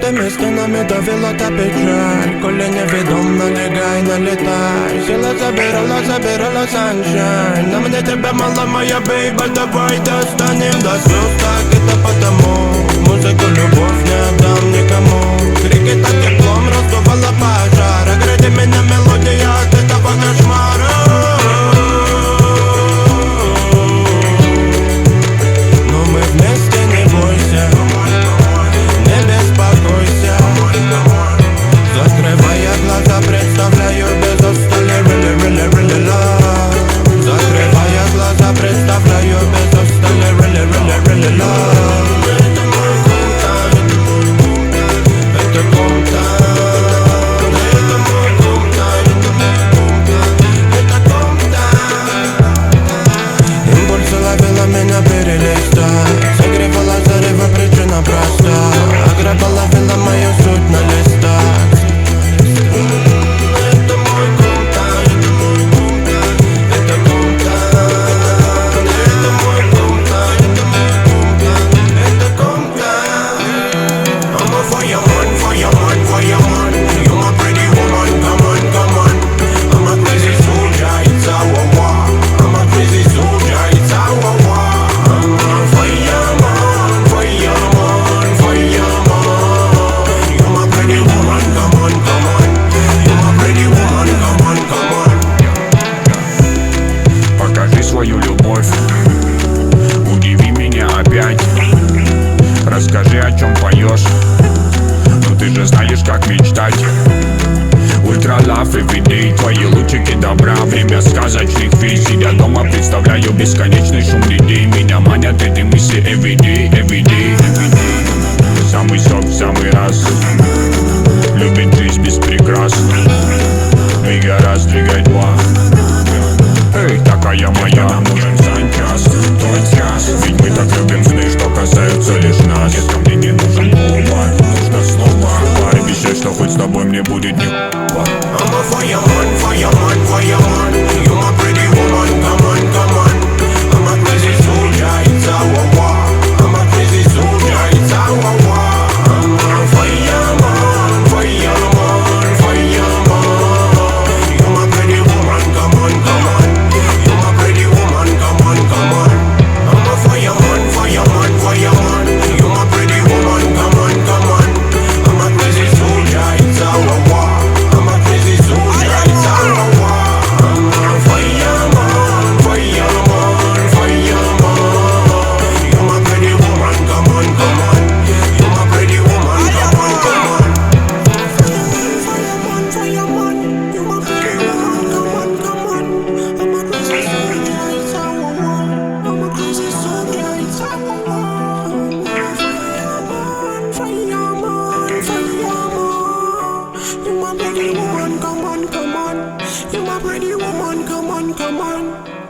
Закрытыми стенами давила та печаль. Коли невідомо, налягай, налетай. Сила забирала sunshine. На мне тебя мало, моя бейба, давай достанем до слез. Так это потому музыку любовь не отдам никому. Крики так теплом раздувала пожар. Огради меня мелодия от этого кошмара. Но мы вместе, не бойся, не беспокойся. Закрывая глаза, представляю без устали really, really, really love. Закрывая глаза, представляю без устали really, really, really love. Это Комптаун, это мой Комптаун, это Комптаун. Импульсы ловила меня перелистать, согревала зарево, причина проста. Ограбала, ловила мою суть на листах. Это мой Комптаун, это Комптаун, это мой Комптаун, это Комптаун. I'm a fireman, fireman, fireman. You're my pretty woman, come on, come on. I'm a crazy soldier, it's our war. I'm a crazy soldier, it's our war. I'm a fireman, fireman, fireman. You're my pretty woman, come on, come on. You're my pretty woman, come on, come on. Покажи свою любовь, удиви меня опять. Расскажи, о чем поешь, ну ты же знаешь, как мечтать. Ультра лав everyday, твои лучики добра. Время сказочных виз, сидя дома, представляю бесконечный шум людей. Меня манят эти мысли everyday, everyday. Самый сок в самый раз, любит жизнь без прикрас. Двигай раз, двигай два. Эй, такая моя, нам нужен санчас, тот час. Ведь мы так любим сны, что касаются лишь нас. Детка, мне не нужен повар, нужно снова. Пообещай, что хоть с тобой мне будет не I'm a fireman, fireman, fireman. You're my pretty woman, come on, come on. I'm a crazy soldier, it's our war. I'm a crazy soldier, it's our war. I'm a fireman, fireman, fireman. You're my pretty woman, come on, come on. You're my pretty woman, come on, come on. I'm a fireman, fireman, fireman. You're my pretty woman, come on, come on. I'm a crazy soldier, it's our war. I'm a crazy soldier, it's our war. I'm a fireman, fireman, fireman. You're my pretty woman, come on, come on. You're my pretty woman, come on, come on. Fireman, fireman, you're my pretty woman, come on, come on. I'm a crazy soldier, it's our war. I'm a crazy soldier, it's our war. Fireman, fireman, fireman. You're my pretty woman, come on, come on. You're my pretty woman, come on, come on.